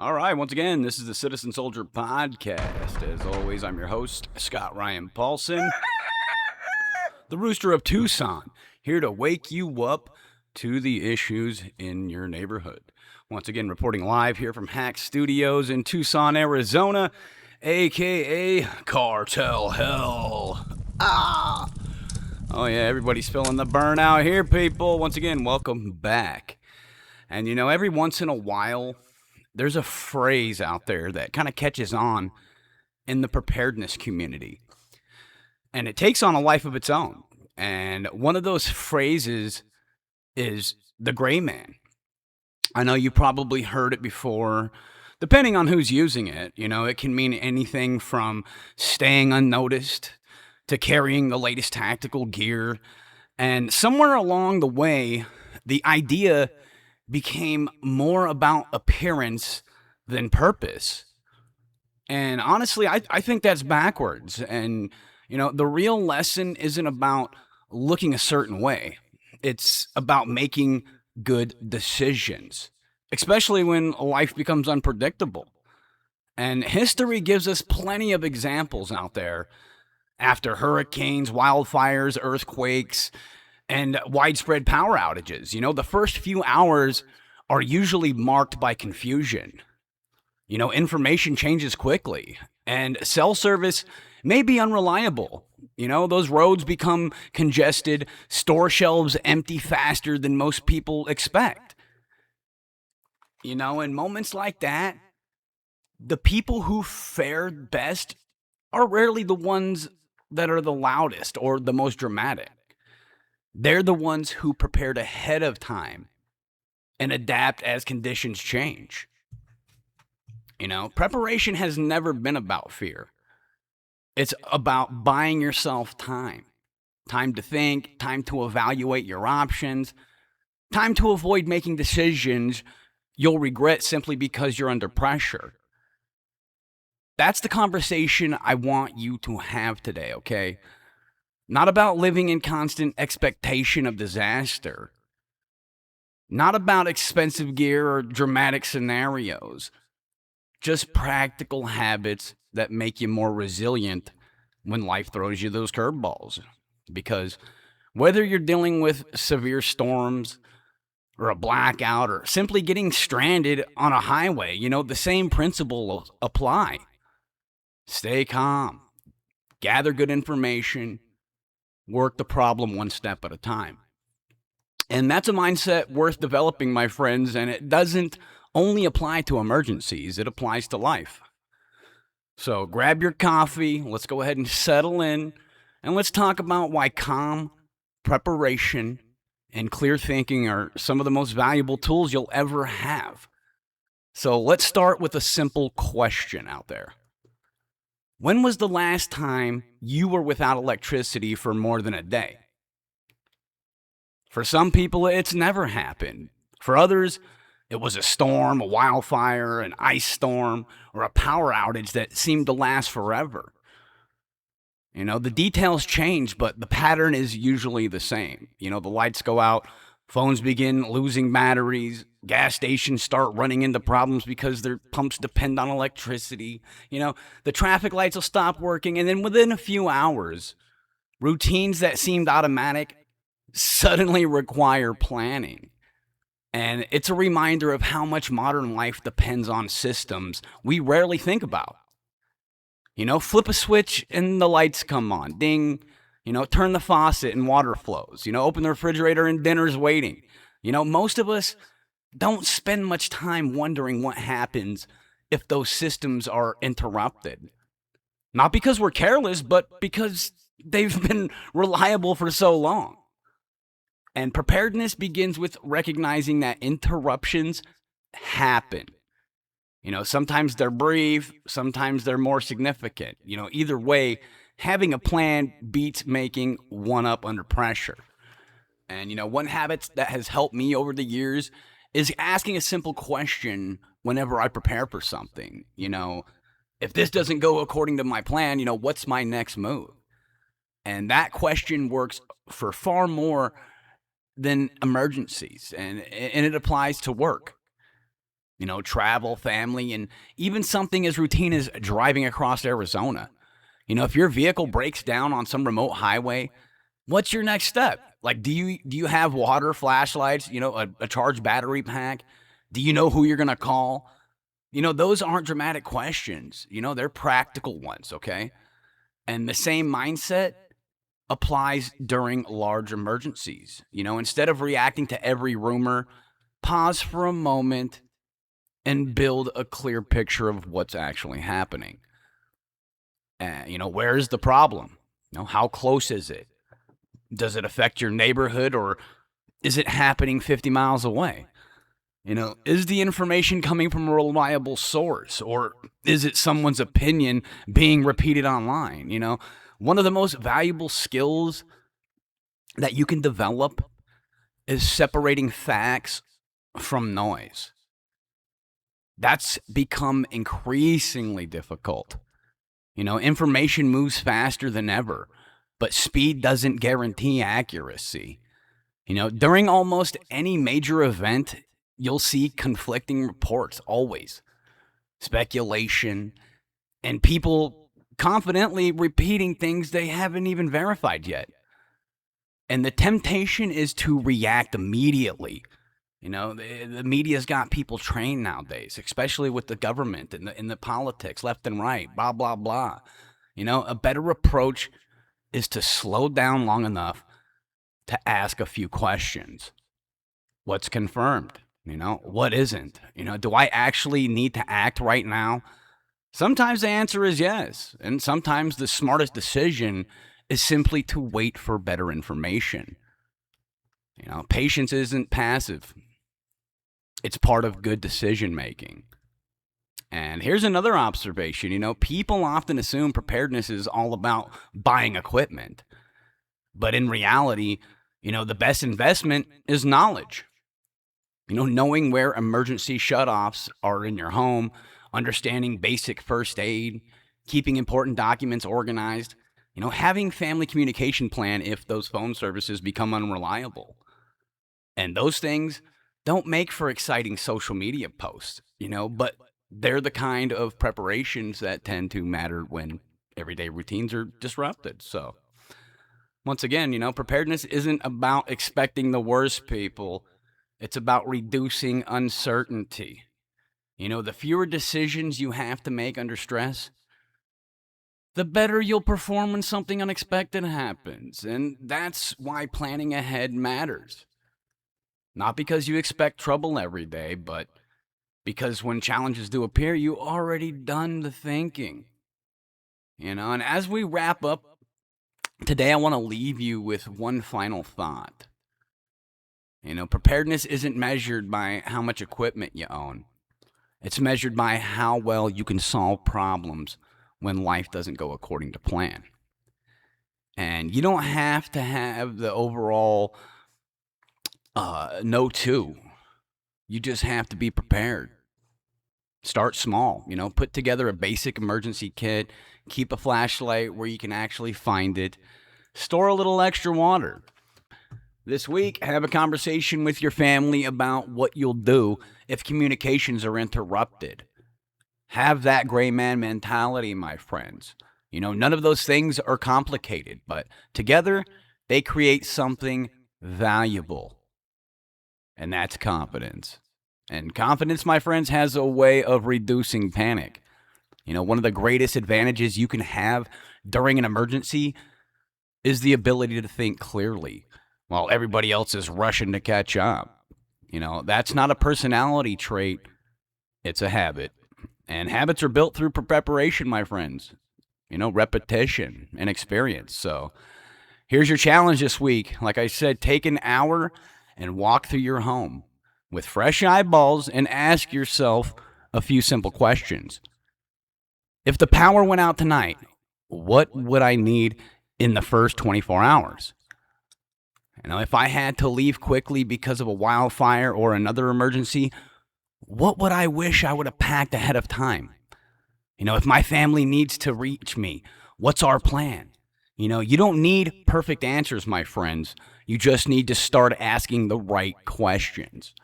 All right, once again, this is the Citizen Soldier Podcast. As always, I'm your host, Scott Ryan Paulson, the Rooster of Tucson, here to wake you up to the issues in your neighborhood. Once again, reporting live here from Hack Studios in Tucson, Arizona, aka Cartel Hell. Oh yeah, everybody's feeling the burnout here, people. Once again, welcome back. And every once in a while, there's a phrase out there that kind of catches on in the preparedness community. And it takes on a life of its own. And one of those phrases is the gray man. I know you probably heard it before. Depending on who's using it, it can mean anything from staying unnoticed to carrying the latest tactical gear. And somewhere along the way, the idea became more about appearance than purpose. And honestly, I think that's backwards. And, the real lesson isn't about looking a certain way, it's about making good decisions, especially when life becomes unpredictable. And history gives us plenty of examples out there after hurricanes, wildfires, earthquakes, and widespread power outages. The first few hours are usually marked by confusion. Information changes quickly, and cell service may be unreliable. Those roads become congested, store shelves empty faster than most people expect. In moments like that, the people who fared best are rarely the ones that are the loudest or the most dramatic. They're the ones who prepared ahead of time and adapt as conditions change. Preparation has never been about fear. It's about buying yourself time. Time to think, time to evaluate your options, time to avoid making decisions you'll regret simply because you're under pressure. That's the conversation I want you to have today, okay? Not about living in constant expectation of disaster. Not about expensive gear or dramatic scenarios. Just practical habits that make you more resilient when life throws you those curveballs. Because whether you're dealing with severe storms or a blackout or simply getting stranded on a highway, the same principles apply. Stay calm. Gather good information. Work the problem one step at a time. And that's a mindset worth developing, my friends, and it doesn't only apply to emergencies, it applies to life. So grab your coffee, let's go ahead and settle in, and let's talk about why calm, preparation, and clear thinking are some of the most valuable tools you'll ever have. So let's start with a simple question out there. When was the last time you were without electricity for more than a day? For some people, it's never happened. For others, it was a storm, a wildfire, an ice storm, or a power outage that seemed to last forever. The details change, but the pattern is usually the same. The lights go out, phones begin losing batteries, gas stations start running into problems because their pumps depend on electricity. The traffic lights will stop working, and then within a few hours, routines that seemed automatic suddenly require planning. And it's a reminder of how much modern life depends on systems we rarely think about. Flip a switch and the lights come on. Ding. Turn the faucet and water flows. Open the refrigerator and dinner's waiting. Most of us don't spend much time wondering what happens if those systems are interrupted. Not because we're careless, but because they've been reliable for so long. And preparedness begins with recognizing that interruptions happen. Sometimes they're brief, sometimes they're more significant. Either way, having a plan beats making one up under pressure. And, one habit that has helped me over the years is asking a simple question whenever I prepare for something. If this doesn't go according to my plan, what's my next move? And that question works for far more than emergencies, and it applies to work. travel, family, and even something as routine as driving across Arizona. If your vehicle breaks down on some remote highway, what's your next step? Like, do you have water, flashlights, a charged battery pack? Do you know who you're going to call? Those aren't dramatic questions. They're practical ones, okay? And the same mindset applies during large emergencies. Instead of reacting to every rumor, pause for a moment and build a clear picture of what's actually happening. Where is the problem? How close is it? Does it affect your neighborhood, or is it happening 50 miles away? Is the information coming from a reliable source, or is it someone's opinion being repeated online? One of the most valuable skills that you can develop is separating facts from noise. That's become increasingly difficult. Information moves faster than ever, but speed doesn't guarantee accuracy. During almost any major event, you'll see conflicting reports always, speculation, and people confidently repeating things they haven't even verified yet. And the temptation is to react immediately. The media's got people trained nowadays, especially with the government and the politics, left and right, blah, blah, blah. A better approach is to slow down long enough to ask a few questions. What's confirmed? What isn't? Do I actually need to act right now? Sometimes the answer is yes, and sometimes the smartest decision is simply to wait for better information. Patience isn't passive. It's part of good decision making. And here's another observation. People often assume preparedness is all about buying equipment. But in reality, the best investment is knowledge. Knowing where emergency shutoffs are in your home, understanding basic first aid, keeping important documents organized, having family communication plan if those phone services become unreliable. And those things don't make for exciting social media posts, but they're the kind of preparations that tend to matter when everyday routines are disrupted. So, once again, preparedness isn't about expecting the worst, people. It's about reducing uncertainty. The fewer decisions you have to make under stress, the better you'll perform when something unexpected happens. And that's why planning ahead matters. Not because you expect trouble every day, but because when challenges do appear, you already done the thinking. And as we wrap up today, I want to leave you with one final thought. Preparedness isn't measured by how much equipment you own. It's measured by how well you can solve problems when life doesn't go according to plan. And you don't have to have the overall no-to. You just have to be prepared. Start small, put together a basic emergency kit, keep a flashlight where you can actually find it, store a little extra water. This week, have a conversation with your family about what you'll do if communications are interrupted. Have that gray man mentality, my friends. None of those things are complicated, but together they create something valuable. And that's confidence. And confidence, my friends, has a way of reducing panic. One of the greatest advantages you can have during an emergency is the ability to think clearly while everybody else is rushing to catch up. That's not a personality trait. It's a habit. And habits are built through preparation, my friends. Repetition and experience. So here's your challenge this week. Like I said, take an hour and walk through your home with fresh eyeballs and ask yourself a few simple questions. If the power went out tonight, what would I need in the first 24 hours? If I had to leave quickly because of a wildfire or another emergency, what would I wish I would have packed ahead of time? If my family needs to reach me, what's our plan? You don't need perfect answers, my friends. You just need to start asking the right questions.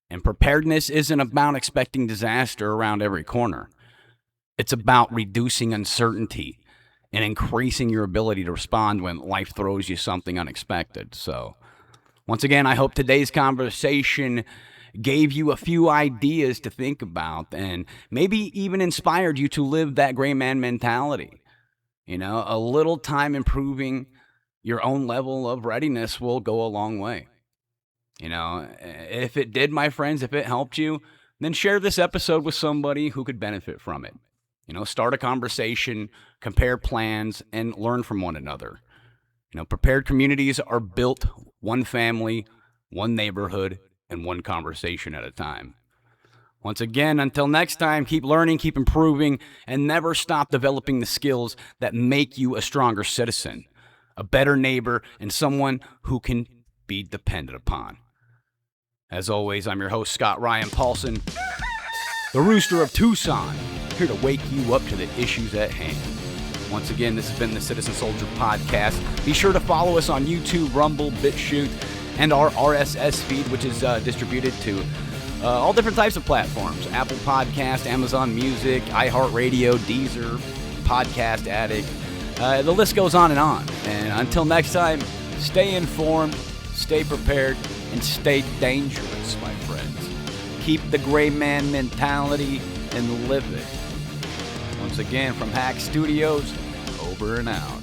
And preparedness isn't about expecting disaster around every corner. It's about reducing uncertainty and increasing your ability to respond when life throws you something unexpected. So, once again, I hope today's conversation gave you a few ideas to think about and maybe even inspired you to live that gray man mentality. A little time improving your own level of readiness will go a long way. If it did, my friends, if it helped you, then share this episode with somebody who could benefit from it. Start a conversation, compare plans, and learn from one another. Prepared communities are built one family, one neighborhood, and one conversation at a time. Once again, until next time, keep learning, keep improving, and never stop developing the skills that make you a stronger citizen, a better neighbor, and someone who can be depended upon. As always, I'm your host, Scott Ryan Paulson, the Rooster of Tucson, here to wake you up to the issues at hand. Once again, this has been the Citizen Soldier Podcast. Be sure to follow us on YouTube, Rumble, BitChute, and our RSS feed, which is distributed to all different types of platforms. Apple Podcast, Amazon Music, iHeartRadio, Deezer, Podcast Addict. The list goes on and on. And until next time, stay informed, stay prepared, and stay dangerous, my friends. Keep the gray man mentality and live it. Once again, from Hack Studios, over and out.